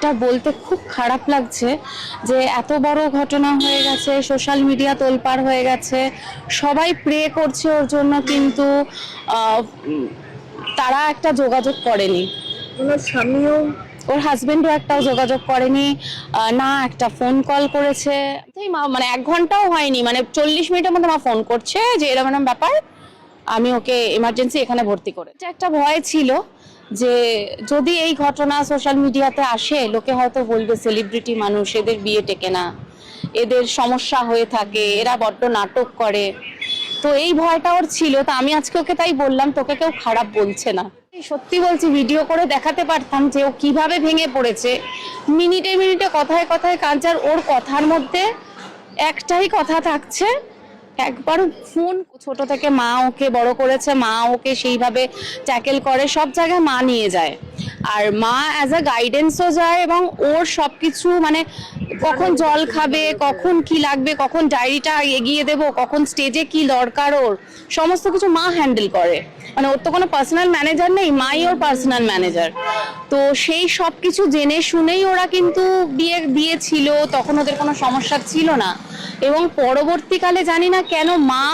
এটা বলতে খুব খারাপ লাগছে যে এত বড় ঘটনা হয়ে গেছে, সোশ্যাল মিডিয়া তোলপাড় হয়ে গেছে, সবাই প্রে করছে ওর জন্য, কিন্তু তারা একটা যোগাযোগ করেনি। ওনার স্বামীও ওর হাজবেন্ডও একটাও যোগাযোগ করেনি, না একটা ফোন কল করেছে। মানে 1 ঘন্টাও হয়নি, মানে 40 মিনিটের মধ্যে মা ফোন করছে যে এরকম ব্যাপার, আমি ওকে এমার্জেন্সি এখানে ভর্তি করে। এটা একটা ভয় ছিল যে যদি এই ঘটনা সোশ্যাল মিডিয়াতে আসে, লোকে হয়তো বলবে সেলিব্রিটি মানুষ, এদের বিয়ে টেকে না, এদের সমস্যা হয়ে থাকে, এরা বড্ড নাটক করে। তো এই ভয়টা ওর ছিল। তো আমি আজকে ওকে তাই বললাম, তোকে কেউ খারাপ বলছে না। সত্যি বলছি, ভিডিও করে দেখাতে পারতাম যে ও কিভাবে ভেঙে পড়েছে, মিনিটে মিনিটে কথায় কথায় কাজ। আর ওর কথার মধ্যে একটাই কথা থাকছে, একবার ফোন। ছোট থেকে মা ওকে বড় করেছে, মা ওকে সেইভাবে ট্যাকেল করে, সব জায়গায় মা নিয়ে যায়, আর মা অ্যাজ আ গাইডেন্সও যায়, এবং ওর সবকিছু মানে কখন জল খাবে, কখন কি লাগবে, কখন ডায়েরিটা এগিয়ে দেবো, কখন স্টেজে কি দরকার, ওর সমস্ত কিছু মা হ্যান্ডেল করে। মানে ওর তো কোনো পার্সোনাল ম্যানেজার নেই, মাই ওর পার্সোনাল ম্যানেজার। তো সেই সব কিছু জেনে শুনেই ওরা কিন্তু বিয়ে দিয়েছিল, তখন ওদের কোনো সমস্যা ছিল না। এবং পরবর্তীকালে জানি না কেন মা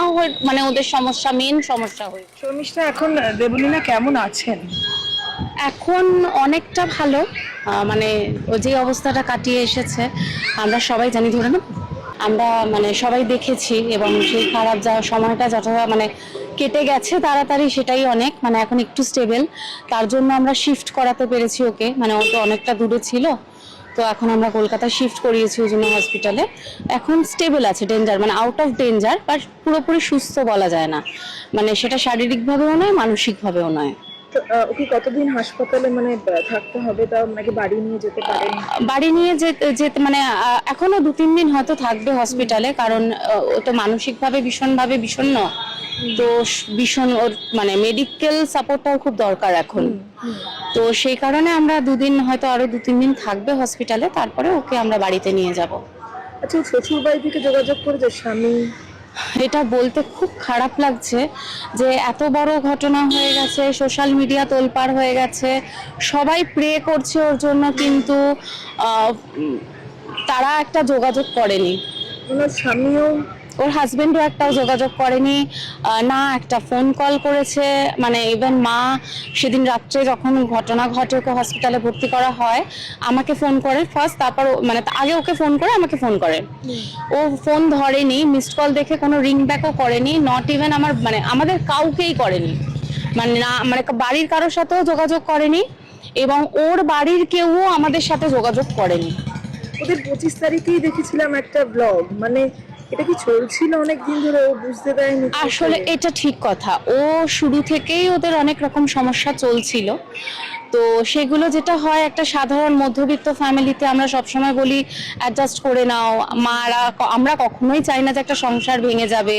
মানে ওদের সমস্যা, মেন সমস্যা হয়ে। শর্মিষ্ঠা, এখন দেবলীনা কেমন আছেন? এখন অনেকটা ভালো, মানে ও যে অবস্থাটা কাটিয়ে এসেছে আমরা সবাই জানি, ধরে না, আমরা মানে সবাই দেখেছি, এবং সেই খারাপ যাওয়ার সময়টা যতটা মানে কেটে গেছে তাড়াতাড়ি, সেটাই অনেক। মানে এখন একটু স্টেবল, তার জন্য আমরা শিফট করাতে পেরেছি ওকে। মানে ও তো অনেকটা দূরে ছিল, তো এখন আমরা কলকাতায় শিফট করিয়েছি ওই জন্য হসপিটালে। এখন স্টেবল আছে, ডেঞ্জার মানে আউট অফ ডেঞ্জার, বাট পুরোপুরি সুস্থ বলা যায় না। মানে সেটা শারীরিকভাবেও নয়, মানসিকভাবেও নয়। তো ওকে কতদিন হাসপাতালে মানে থাকতে হবে? তাও নাকি বাড়ি নিয়ে যেতে পারেন? বাড়ি নিয়ে যেতে মানে এখনো 2-3 দিন হয়তো থাকবে হসপিটালে, কারণ ও তো মানসিকভাবে ভীষণভাবে বিষণ্ণ। তো ভীষণ ওর মানে মেডিকেল সাপোর্টটাও খুব দরকার এখন। তো সেই কারণে আমরা 2 দিন, হয়তো আরো 2-3 দিন থাকবে হসপিটালে, তারপরে ওকে আমরা বাড়িতে নিয়ে যাব। আচ্ছা, শ্বশুর বাড়ি থেকে যোগাযোগ করেছে স্বামী? এটা বলতে খুব খারাপ লাগছে যে এত বড় ঘটনা হয়ে গেছে, সোশ্যাল মিডিয়া তোলপাড় হয়ে গেছে, সবাই প্রে করছে ওর জন্য, কিন্তু তারা একটা যোগাযোগ করেনি। ওনার স্বামীও ওর হাজবেন্ডও একটাও যোগাযোগ করেনি, না একটা ফোন কল করেছে। মানে ইভেন মা সেদিন রাত্রে যখন ঘটনা ঘটে, ওকে হসপিটালে ভর্তি করা হয়, আমাকে ফোন করে ফার্স্ট, তারপর মানে আগে ওকে ফোন করে আমাকে ফোন করে। ও ফোন ধরেনি, মিসড কল দেখে কোনো রিং ব্যাকও করেনি, নট ইভেন আমার মানে আমাদের কাউকেই করেনি। মানে না, মানে বাড়ির কারোর সাথেও যোগাযোগ করেনি, এবং ওর বাড়ির কেউও আমাদের সাথে যোগাযোগ করেনি। ওদের 25 তারিখেই দেখেছিলাম একটা ব্লগ, মানে এটা কি চলছিল অনেকদিন ধরে? ও বুঝতে দেয়নি? আসলে এটা ঠিক কথা, ও শুরু থেকেই ওদের অনেক রকম সমস্যা চলছিল। তো সেগুলো যেটা হয় একটা সাধারণ মধ্যবিত্ত ফ্যামিলিতে, আমরা সবসময় বলি অ্যাডজাস্ট করে নাও। মারা আমরা কখনোই চাই না যে একটা সংসার ভেঙে যাবে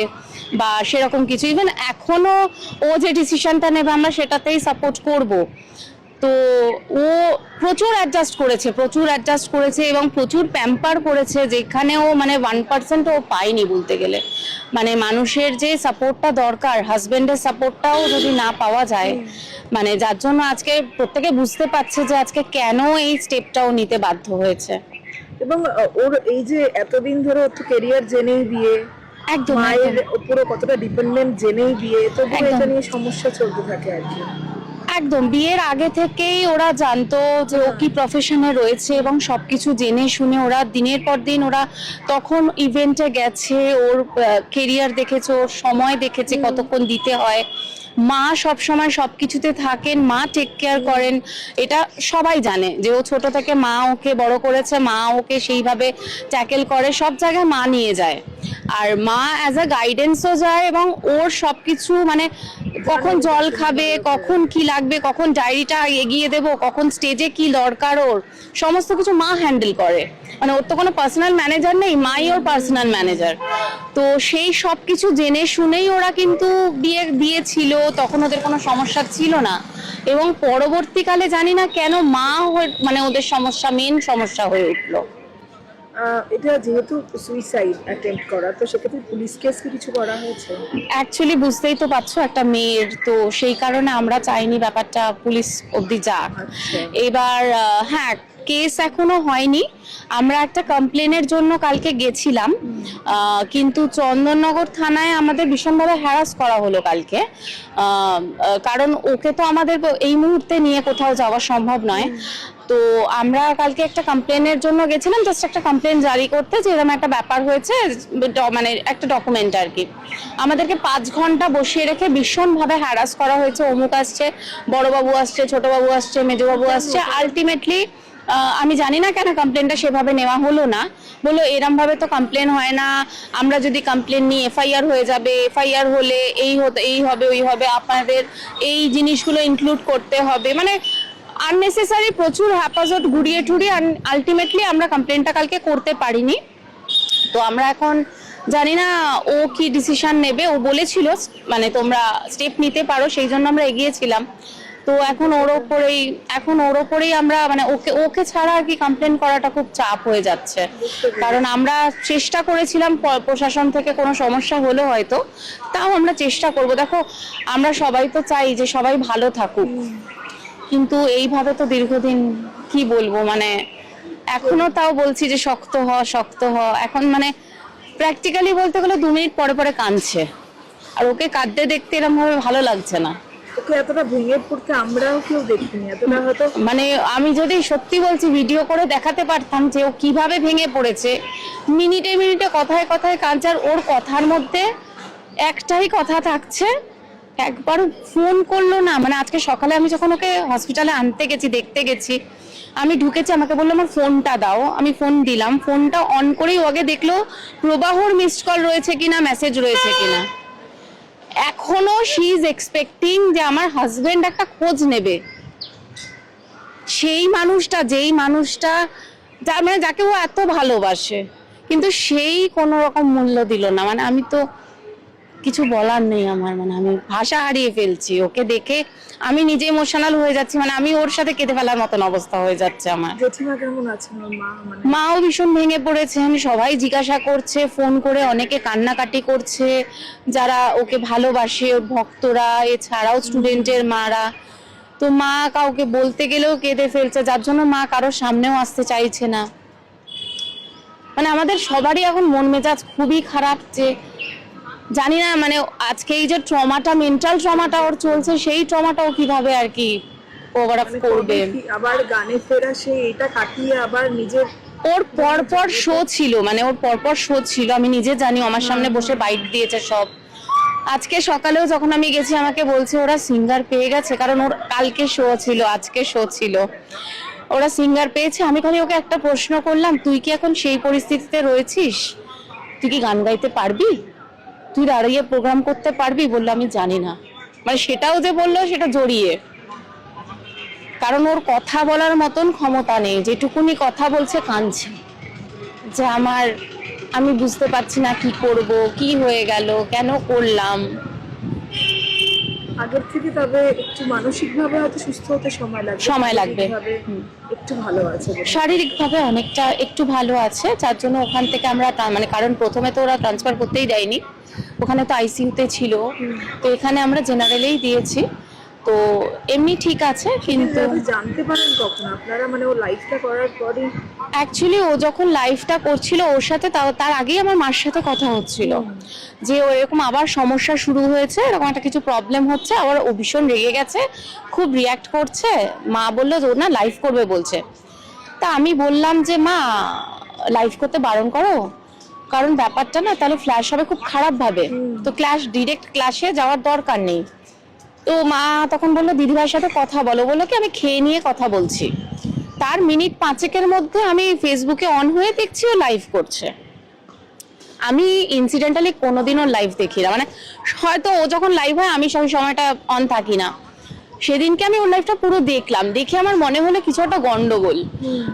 বা সেরকম কিছু। ইভেন এখনো ও যে ডিসিশনটা নেবে আমরা সেটাতেই সাপোর্ট করব। তো ও প্রচুর অ্যাডজাস্ট করেছে এবং প্রচুর প্যাম্পার করেছে, যেখানেও মানে 1% ও পায়নি বলতে গেলে। মানে মানুষের যে সাপোর্টটা দরকার, হাজবেন্ডের সাপোর্টটাও যদি না পাওয়া যায়, মানে যার জন্য আজকে প্রত্যেকে বুঝতে পারছে যে আজকে কেন এই স্টেপটাও নিতে বাধ্য হয়েছে। এবং ওর এই যে এতদিন ধরে ওর তো ক্যারিয়ার জেনেই বিয়ে, একদম মায়ের উপরে কতটা ডিপেন্ডেন্ট জেনেই বিয়ে, তবুও একদম। এটা নিয়ে সমস্যা চলতে থাকে আর কি। একদম বিয়ের আগে থেকেই ওরা জানতো যে ও কি প্রফেশনে রয়েছে, এবং সবকিছু জেনে শুনে ওরা দিনের পর দিন ওরা তখন ইভেন্টে গেছে, ওর কেরিয়ার দেখেছে, ওর সময় দেখেছে কতক্ষণ দিতে হয়। মা সব সময় সবকিছুতে থাকেন, মা টেক কেয়ার করেন, এটা সবাই জানে যে ও ছোট থেকে মা ওকে বড় করেছে, মা ওকে সেইভাবে ট্যাকেল করে, সব জায়গায় মা নিয়ে যায়, আর মা অ্যাজ আ গাইডেন্সও যায়, এবং ওর সবকিছু মানে কখন জল খাবে, কখন কি লাগবে, কখন ডায়েরিটা এগিয়ে দেবো, কখন স্টেজে কি দরকার, ওর সমস্ত কিছু মা হ্যান্ডেল করে। মানে ওর তো কোনো পার্সোনাল ম্যানেজার নেই, মাই ওর পার্সোনাল ম্যানেজার। তো সেই সব কিছু জেনে শুনেই ওরা কিন্তু বিয়ে দিয়েছিল, তখন ওদের কোনো সমস্যা ছিল না। এবং পরবর্তীকালে জানি না কেন মা মানে ওদের সমস্যা, মেন সমস্যা হয়ে উঠলো। এটা যেহেতু সুইসাইড অ্যাটেম্প্ট করা, তো সেক্ষেত্রে পুলিশ কেস কি কিছু করা হয়েছে? অ্যাকচুয়ালি বুঝতেই তো পারছো, একটা মেয়ের, তো সেই কারণে আমরা চাইনি ব্যাপারটা পুলিশ অবধি যাক। আচ্ছা। এবার হ্যাঁ, কেস এখনো হয়নি। আমরা একটা কমপ্লেনের জন্য কালকে গেছিলাম, কিন্তু চন্দননগর থানায় আমাদের ভীষণভাবে হ্যারাস করা হলো কালকে। কারণ ওকে তো আমাদের এই মুহূর্তে নিয়ে কোথাও যাওয়া সম্ভব নয়। তো আমরা কালকে একটা কমপ্লেনের জন্য গেছিলাম, জাস্ট একটা কমপ্লেন জারি করতে যে এরকম একটা ব্যাপার হয়েছে, মানে একটা ডকুমেন্ট আর কি। আমাদেরকে 5 ঘন্টা বসিয়ে রেখে ভীষণভাবে হ্যারাস করা হয়েছে। অমুক আসছে, বড়বাবু আসছে, ছোটবাবু আসছে, মেজবাবু আসছে। আলটিমেটলি আমি জানি না কেন কমপ্লেনটা সেভাবে নেওয়া হলো না। বললো এরম ভাবে তো কমপ্লেন হয় না, আমরা যদি কমপ্লেন নিই এফআইআর হয়ে যাবে, এফআইআর হলে এই হবে ওই হবে, আপনাদের এই জিনিসগুলো ইনক্লুড করতে হবে, মানে আননেসেসারি প্রচুর হ্যাপাজট ঘুরিয়ে ঠুরিয়ে আলটিমেটলি আমরা কমপ্লেনটা কালকে করতে পারিনি। তো আমরা এখন জানি না ও কি ডিসিশন নেবে। ও বলেছিল মানে তোমরা স্টেপ নিতে পারো, সেই জন্য আমরা এগিয়েছিলাম। তো এখন ওর ওপরেই আমরা মানে ওকে ছাড়া আর কি কমপ্লেন করাটা খুব চাপ হয়ে যাচ্ছে। কারণ আমরা চেষ্টা করেছিলাম, প্রশাসন থেকে কোনো সমস্যা হলো হয়তো, তাও আমরা চেষ্টা করব। দেখো আমরা সবাই তো চাই যে সবাই ভালো থাকুক, কিন্তু এইভাবে তো দীর্ঘদিন কি বলবো, মানে এখনো তাও বলছি যে শক্ত হ। এখন মানে প্র্যাকটিক্যালি বলতে গেলে 2 মিনিট পরে পরে কাঁদছে, আর ওকে কাঁদতে দেখতে এরকম ভাবে ভালো লাগছে না। ওকে এতটা ভেঙে পড়তে আমরাও কেউ দেখিনি, এতটা হয়তো মানে আমি যদি সত্যি বলছি ভিডিও করে দেখাতে পারতাম যে ও কিভাবে ভেঙে পড়েছে, মিনিটে মিনিটে কথায় কথায় কাঁদছে। আর ওর কথার মধ্যে একটাই কথা থাকছে, একবার ফোন করলো না। মানে আজকে সকালে আমি যখন ওকে হসপিটালে আনতে গেছি, দেখতে গেছি, আমি ঢুকেছি, আমাকে বললো আমার ফোনটা দাও। আমি ফোন দিলাম, ফোনটা অন করেই ওকে দেখলো প্রবাহর মিসড কল রয়েছে কিনা, মেসেজ রয়েছে কিনা। এখনো শি ইজ এক্সপেক্টিং যে আমার হাজবেন্ড একটা খোঁজ নেবে। যেই মানুষটা মানে যাকে ও এত ভালোবাসে, কিন্তু সেই কোনো রকম মূল্য দিল না। মানে আমি তো কিছু বলার নেই আমার, মানে আমি ভাষা হারিয়ে ফেলছি। ওকে দেখে আমি নিজে ইমোশনাল হয়ে যাচ্ছি, মানে আমি ওর সাথে কেঁদে ফেলার মতন অবস্থা হয়ে যাচ্ছে আমার। জেঠিমা কেমন আছেন, ওর মা? মানে মাও ভীষণ ভেঙে পড়েছে। আমি সবাই জিজ্ঞাসা করছে ফোন করে, অনেকে কান্নাকাটি করছে যারা ওকে ভালোবাসে, ওর ভক্তরা, এছাড়াও স্টুডেন্টের মারা। তো মা কাউকে বলতে গেলেও কেঁদে ফেলছে, যার জন্য মা কারোর সামনেও আসতে চাইছে না। মানে আমাদের সবারই এখন মন মেজাজ খুবই খারাপ, যে জানি না মানে আজকে এই যে ট্রমাটা, মেন্টাল ট্রমাটা ওর চলছে, সেই ট্রমাটাও কিভাবে আর কি ওভার আপ করবে। আবার গানে ফেরা, সে এটা কাটিয়ে আবার নিজের ওর পরপর শো ছিল, মানে ওর পরপর শো ছিল, আমি নিজে জানি। আমার সামনে বসে বাইট দিয়েছে সব। আজকে সকালেও যখন আমি গেছি আমাকে বলছে ওরা সিঙ্গার পেয়ে গেছে, কারণ ওর কালকে শো ছিল, আজকে শো ছিল, ওরা সিঙ্গার পেয়েছে। আমি খালি ওকে একটা প্রশ্ন করলাম, তুই কি এখন সেই পরিস্থিতিতে রয়েছিস? তুই কি গান গাইতে পারবি? তুই দাঁড়িয়ে প্রোগ্রাম করতে পারবি? বললো আমি জানি না। মানে সেটাও যে বললো সেটা জড়িয়ে, কারণ ওর কথা বলার মতন ক্ষমতা নেই। যেটুকুনি কথা বলছে কাঁদছে, যে আমি বুঝতে পারছি না কি করব, কি হয়ে গেল, কেন করলাম। আগের থেকে তবে একটু মানসিকভাবে হয়তো সুস্থ হতে সময় লাগবে। শারীরিকভাবে একটু ভালো আছে, শারীরিকভাবে অনেকটা একটু ভালো আছে, যার জন্য ওখান থেকে আমরা মানে কারণ প্রথমে তো ওরা ট্রান্সফার করতেই দেয়নি, ওখানে তো আইসিইউতে ছিল, তো এখানে আমরা জেনারেলেই দিয়েছি। তো এমনি ঠিক আছে। কিন্তু জানতে পারেন কখন আপনারা, মানে ও লাইফটা করার পরে? অ্যাকচুয়ালি ও যখন লাইফটা করছিল ওর সাথে, তার আগেই আমার মার সাথে কথা হচ্ছিল যে ও এরকম আবার সমস্যা শুরু হয়েছে, এরকম একটা কিছু প্রবলেম হচ্ছে, আবার ও ভীষণ রেগে গেছে, খুব রিয়াক্ট করছে। মা বললো যে ও না লাইভ করবে বলছে। তা আমি বললাম যে মা লাইভ করতে বারণ করো, কারণ ব্যাপারটা না তাহলে ফ্ল্যাশ হবে খুব খারাপ ভাবে, তো ডিরেক্ট ক্লাসে যাওয়ার দরকার নেই। তো মা তখন বললো দিদিভাইয়ের সাথে কথা বলো। বললো কি আমি খেয়ে নিয়ে কথা বলছি। তার মিনিট 5 মধ্যে আমি ফেসবুকে অন হয়ে দেখছি ও লাইভ করছে। আমি ইনসিডেন্টালি কোনোদিনও লাইভ দেখি না, মানে হয়তো ও যখন লাইভ হয় আমি সেই সময়টা অন থাকি না। সেদিনকে আমি ওর লাইভটা পুরো দেখলাম, দেখে আমার মনে হলো কিছু একটা গন্ডগোল।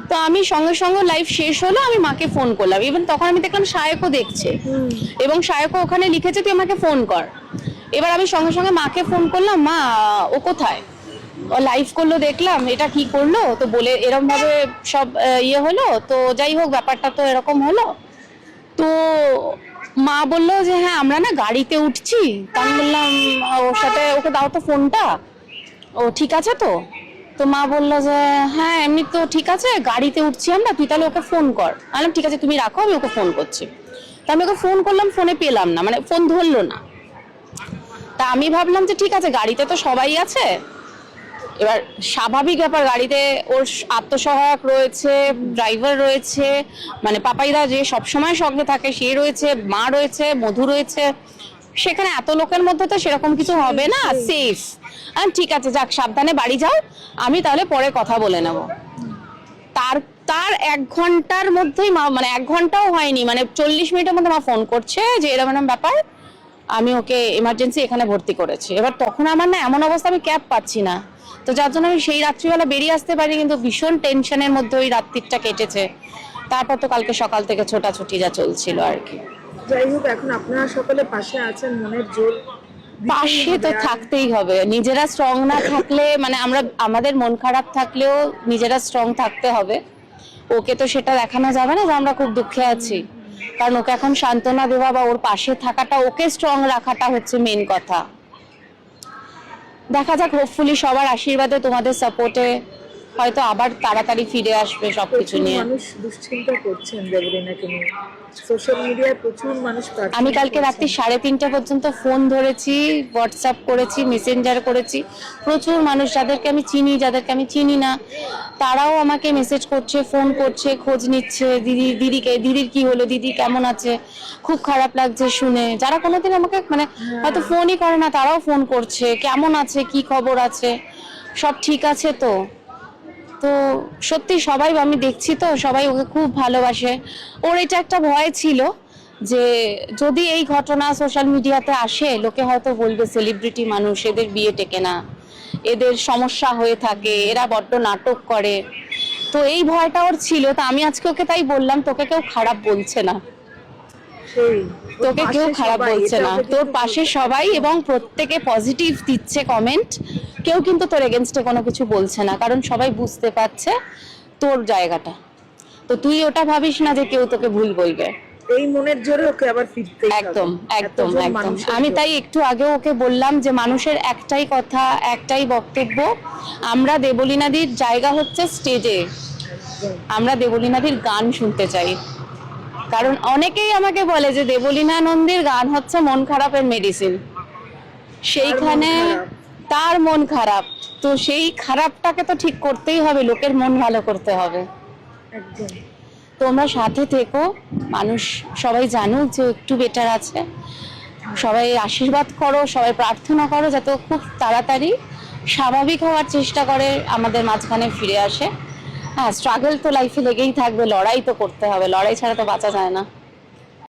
তো আমি সঙ্গে সঙ্গে লাইভ শেষ হলো, আমি মাকে ফোন করলাম। ইভেন তখন আমি দেখলাম সায়কও দেখছে, এবং সায়কও ওখানে লিখেছে তুই আমাকে ফোন কর। এবার আমি সঙ্গে সঙ্গে মাকে ফোন করলাম, মা ও কোথায়? ও লাইভ করলো দেখলাম, এটা কি করলো? তো বলে এরকম ভাবে সব ইয়ে হলো। তো যাই হোক ব্যাপারটা তো এরকম হলো। তো মা বললো যে হ্যাঁ আমরা না গাড়িতে উঠছি। তা আমি বললাম ওর সাথে, ওকে দাও তো ফোনটা, ও ঠিক আছে তো? তো মা বললো যে হ্যাঁ এমনি তো ঠিক আছে, গাড়িতে উঠছি আমরা, তুই তাহলে ওকে ফোন কর। আমি বললাম ঠিক আছে তুমি রাখো, আমি ওকে ফোন করছি। তা আমি ওকে ফোন করলাম, ফোনে পেলাম না, মানে ফোন ধরলো না। তা আমি ভাবলাম যে ঠিক আছে গাড়িতে তো সবাই আছে, এবার স্বাভাবিক ব্যাপার, গাড়িতে ওর আত্মসহায়ক রয়েছে, ড্রাইভার রয়েছে, মানে পাপাইদা যে সবসময় সঙ্গে থাকে সে রয়েছে, মা রয়েছে, মধু রয়েছে, সেখানে এত লোকের মধ্যে তো সেরকম কিছু হবে না, সেফ। ঠিক আছে যাক, সাবধানে বাড়ি যাও, আমি তাহলে পরে কথা বলে নেব। তার তার 1 ঘন্টার মধ্যেই মা, মানে 1 ঘন্টাও হয়নি, মানে 40 মিনিটের মধ্যে মা ফোন করছে যে এরকম এরকম ব্যাপার, আমি ওকে এমার্জেন্সি এখানে ভর্তি করেছি। এবার তখন আমার না এমন অবস্থা, আমি ক্যাব পাচ্ছি না, তো যার জন্য আমি সেই রাত্রিবেলা বেরিয়ে আসতে পারি, কিন্তু ভীষণ টেনশনের মধ্যে ওই রাত্রিটা কেটেছে। তারপর তো কালকে সকাল থেকে ছোটাছুটি যা চলছিল আর কি। যাই হোক, এখন আপনারা সকলে পাশে আছেন, মনের জোর পাশে তো থাকতেই হবে, নিজেরা স্ট্রং না থাকলে, মানে আমরা আমাদের মন খারাপ থাকলেও নিজেরা স্ট্রং থাকতে হবে। ওকে তো সেটা দেখানো যাবে না যে আমরা খুব দুঃখে আছি, কারণ ওকে এখন সান্ত্বনা দেওয়া বা ওর পাশে থাকাটা, ওকে স্ট্রং রাখাটা হচ্ছে মেন কথা। দেখা যাক, হোপফুলি সবার আশীর্বাদে, তোমাদের সাপোর্টে হয়তো আবার তাড়াতাড়ি ফিরে আসবে সবকিছু প্রচুর নিয়ে। মানুষ দুশ্চিন্তা করছেন দেবলীনাকে নিয়ে, সোশ্যাল মিডিয়ায় প্রচুর মানুষ প্রার্থনা আমি কালকে করছেন। রাত্রি 3:30 পর্যন্ত ফোন ধরেছি, হোয়াটসঅ্যাপ করেছি, মেসেঞ্জার করেছি, প্রচুর মানুষ যাদেরকে আমি চিনি, যাদেরকে আমি চিনি না, তারাও আমাকে মেসেজ করছে, ফোন করছে, খোঁজ নিচ্ছে, দিদির কি হলো, দিদি কেমন আছে, খুব খারাপ লাগছে শুনে। যারা কোনোদিন আমাকে মানে হয়তো ফোনই করে না, তারাও ফোন করছে, কেমন আছে, কি খবর আছে, সব ঠিক আছে তো। তো সত্যি সবাই, আমি দেখছি তো সবাই ওকে খুব ভালোবাসে। ওর এটা একটা ভয় ছিল যে যদি এই ঘটনা সোশ্যাল মিডিয়াতে আসে, লোকে হয়তো বলবে সেলিব্রিটি মানুষ, এদের বিয়ে টেকে না, এদের সমস্যা হয়ে থাকে, এরা বড্ড নাটক করে, তো এই ভয়টা ওর ছিল। তো আমি আজকে ওকে তাই বললাম, তোকে কেউ খারাপ বলছে না, সেই তোকে কেউ খারাপ বলছে না, তোর পাশে সবাই, এবং প্রত্যেকে পজিটিভ দিচ্ছে কমেন্ট, কেউ কিন্তু তোর এগেনস্টে কোনো কিছু বলছে না, কারণ সবাই বুঝতে পারছে তোর জায়গাটা। তো তুই ওটা ভাবিস না যে কেউ তোকে ভুল বলবে। এই মনের জোরে ওকে আবার ফিরতেই হবে। একদম একদম এতজন একদম, মানুষের আমি জোরে। তাই একটু আগেও ওকে বললাম যে মানুষের একটাই কথা, একটাই বক্তব্য, আমরা দেবলীনাদির জায়গা হচ্ছে স্টেজে, একদম। আমরা দেবলীনাদির গান শুনতে চাই। কারণ অনেকেই আমাকে বলে যে দেবলীনা নন্দীর গান হচ্ছে মন খারাপের মেডিসিন, সেইখানে তার মন খারাপ, তো সেই খারাপটাকে তো ঠিক করতেই হবে, লোকের মন ভালো করতে হবে। একদম। তোমরা সাথে থেকো, মানুষ সবাই জানুক যে ও একটু বেটার আছে, সবাই আশীর্বাদ করো, সবাই প্রার্থনা করো যাতে ও খুব তাড়াতাড়ি স্বাভাবিক হওয়ার চেষ্টা করে, আমাদের মাঝখানে ফিরে আসে। হ্যাঁ, স্ট্রাগল তো লাইফে লেগেই থাকবে, লড়াই তো করতে হবে, লড়াই ছাড়া তো বাঁচা যায় না।